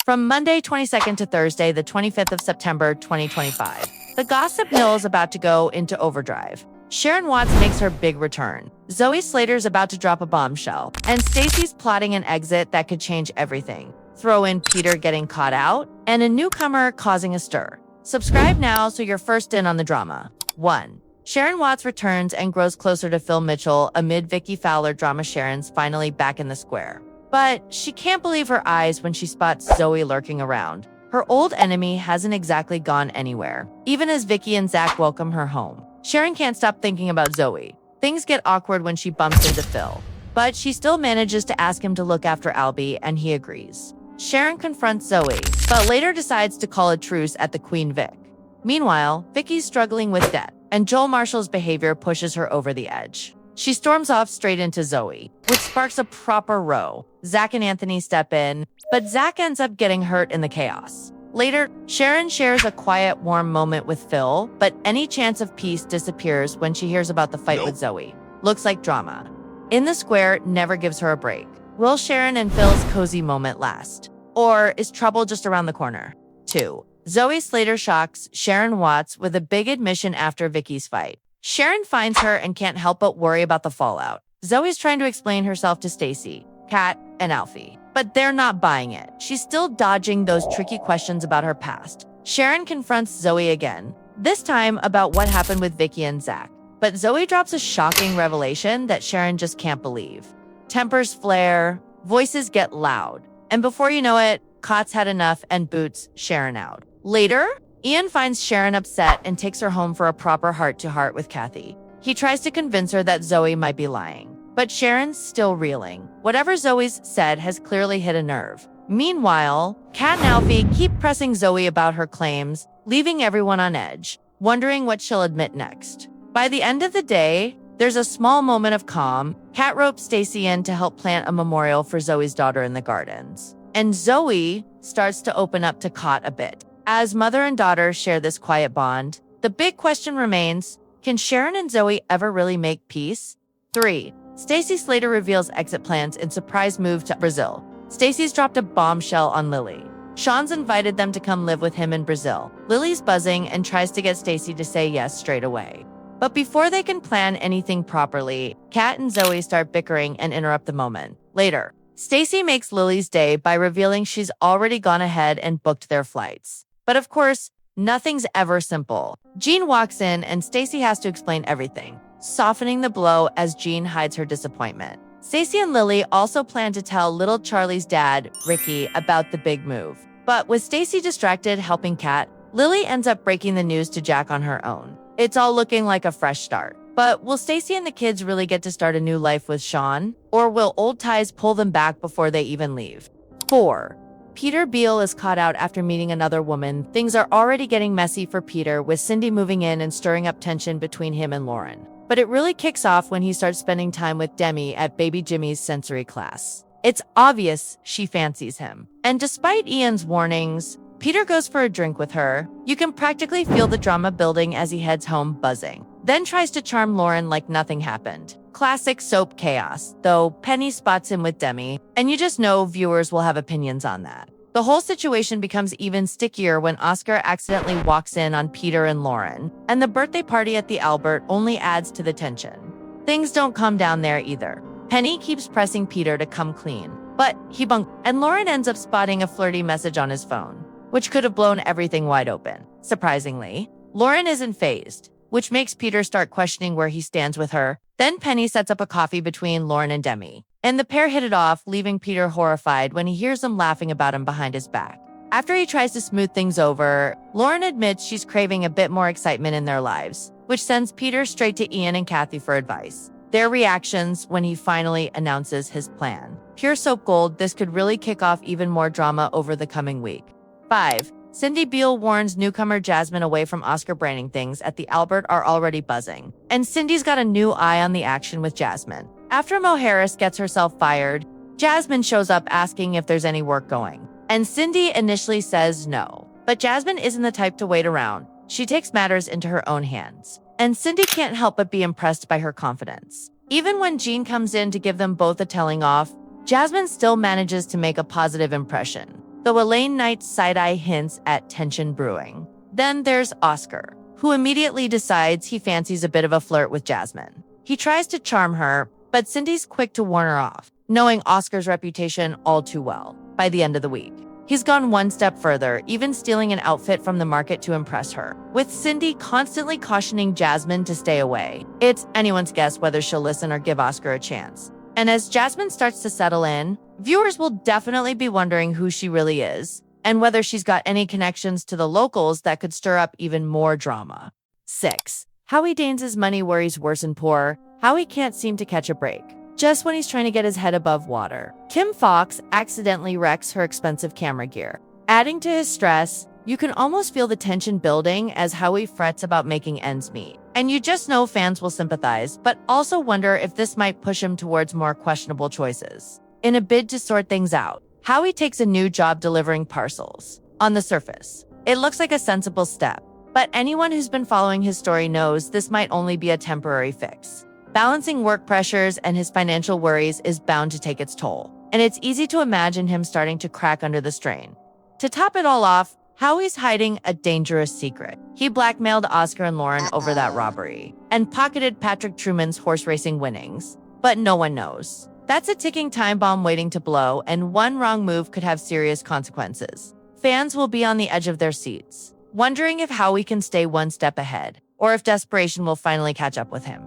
From Monday 22nd to Thursday, the 25th of September, 2025. The gossip mill is about to go into overdrive. Sharon Watts makes her big return. Zoe Slater's about to drop a bombshell. And Stacey's plotting an exit that could change everything. Throw in Peter getting caught out, and a newcomer causing a stir. Subscribe now so you're first in on the drama. 1. Sharon Watts returns and grows closer to Phil Mitchell amid Vicki Fowler drama. Sharon's finally back in the square. But she can't believe her eyes when she spots Zoe lurking around. Her old enemy hasn't exactly gone anywhere, even as Vicki and Zack welcome her home. Sharon can't stop thinking about Zoe. Things get awkward when she bumps into Phil, but she still manages to ask him to look after Alfie, and he agrees. Sharon confronts Zoe, but later decides to call a truce at the Queen Vic. Meanwhile, Vicki's struggling with debt, and Joel Marshall's behavior pushes her over the edge. She storms off straight into Zoe, which sparks a proper row. Zack and Anthony step in, but Zack ends up getting hurt in the chaos. Later, Sharon shares a quiet, warm moment with Phil, but any chance of peace disappears when she hears about the fight with Zoe. Looks like drama. In the square never gives her a break. Will Sharon and Phil's cozy moment last? Or is trouble just around the corner? 2. Zoe Slater shocks Sharon Watts with a big admission after Vicki's fight. Sharon finds her and can't help but worry about the fallout. Zoe's trying to explain herself to Stacey, Kat, and Alfie, but they're not buying it. She's still dodging those tricky questions about her past. Sharon confronts Zoe again, this time about what happened with Vicki and Zack. But Zoe drops a shocking revelation that Sharon just can't believe. Tempers flare, voices get loud, and before you know it, Kat's had enough and boots Sharon out. Later, Ian finds Sharon upset and takes her home for a proper heart-to-heart with Kathy. He tries to convince her that Zoe might be lying, but Sharon's still reeling. Whatever Zoe's said has clearly hit a nerve. Meanwhile, Kat and Alfie keep pressing Zoe about her claims, leaving everyone on edge, wondering what she'll admit next. By the end of the day, there's a small moment of calm. Kat ropes Stacey in to help plant a memorial for Zoe's daughter in the gardens. And Zoe starts to open up to Kat a bit. As mother and daughter share this quiet bond, the big question remains, can Sharon and Zoe ever really make peace? 3. Stacey Slater reveals exit plans in surprise move to Brazil. Stacey's dropped a bombshell on Lily. Sean's invited them to come live with him in Brazil. Lily's buzzing and tries to get Stacey to say yes straight away. But before they can plan anything properly, Kat and Zoe start bickering and interrupt the moment. Later, Stacey makes Lily's day by revealing she's already gone ahead and booked their flights. But of course, nothing's ever simple. Jean walks in and Stacey has to explain everything, softening the blow as Jean hides her disappointment. Stacey and Lily also plan to tell little Charlie's dad, Ricky, about the big move. But with Stacey distracted helping Kat, Lily ends up breaking the news to Jack on her own. It's all looking like a fresh start. But will Stacey and the kids really get to start a new life with Sean? Or will old ties pull them back before they even leave? 4. Peter Beale is caught out after meeting another woman. Things are already getting messy for Peter, with Cindy moving in and stirring up tension between him and Lauren. But it really kicks off when he starts spending time with Demi at baby Jimmy's sensory class. It's obvious she fancies him. And despite Ian's warnings, Peter goes for a drink with her. You can practically feel the drama building as he heads home buzzing. Then tries to charm Lauren like nothing happened. Classic soap chaos, though Penny spots him with Demi, and you just know viewers will have opinions on that. The whole situation becomes even stickier when Oscar accidentally walks in on Peter and Lauren, and the birthday party at the Albert only adds to the tension. Things don't calm down there either. Penny keeps pressing Peter to come clean, but he bunks, and Lauren ends up spotting a flirty message on his phone, which could have blown everything wide open. Surprisingly, Lauren isn't fazed, which makes Peter start questioning where he stands with her. Then Penny sets up a coffee between Lauren and Demi, and the pair hit it off, leaving Peter horrified when he hears them laughing about him behind his back. After he tries to smooth things over, Lauren admits she's craving a bit more excitement in their lives, which sends Peter straight to Ian and Kathy for advice. Their reactions when he finally announces his plan. Pure soap gold, this could really kick off even more drama over the coming week. 5. Cindy Beale warns newcomer Jasmine away from Oscar Branning. Things at the Albert are already buzzing, and Cindy's got a new eye on the action with Jasmine. After Mo Harris gets herself fired, Jasmine shows up asking if there's any work going, and Cindy initially says no. But Jasmine isn't the type to wait around. She takes matters into her own hands, and Cindy can't help but be impressed by her confidence. Even when Jean comes in to give them both a telling off, Jasmine still manages to make a positive impression. though Elaine Knight's side-eye hints at tension brewing. Then there's Oscar, who immediately decides he fancies a bit of a flirt with Jasmine. He tries to charm her, but Cindy's quick to warn her off, knowing Oscar's reputation all too well. By the end of the week, he's gone one step further, even stealing an outfit from the market to impress her, with Cindy constantly cautioning Jasmine to stay away. It's anyone's guess whether she'll listen or give Oscar a chance. And as Jasmine starts to settle in, viewers will definitely be wondering who she really is, and whether she's got any connections to the locals that could stir up even more drama. 6. Howie Danes' money worries worsen poor. Howie can't seem to catch a break. Just when he's trying to get his head above water, Kim Fox accidentally wrecks her expensive camera gear. Adding to his stress, you can almost feel the tension building as Howie frets about making ends meet. And you just know fans will sympathize, but also wonder if this might push him towards more questionable choices. In a bid to sort things out, Howie takes a new job delivering parcels. On the surface, it looks like a sensible step, but anyone who's been following his story knows this might only be a temporary fix. Balancing work pressures and his financial worries is bound to take its toll, and it's easy to imagine him starting to crack under the strain. To top it all off, Howie's hiding a dangerous secret. He blackmailed Oscar and Lauren over that robbery, and pocketed Patrick Truman's horse racing winnings. But no one knows. That's a ticking time bomb waiting to blow, and one wrong move could have serious consequences. Fans will be on the edge of their seats, wondering if Howie can stay one step ahead, or if desperation will finally catch up with him.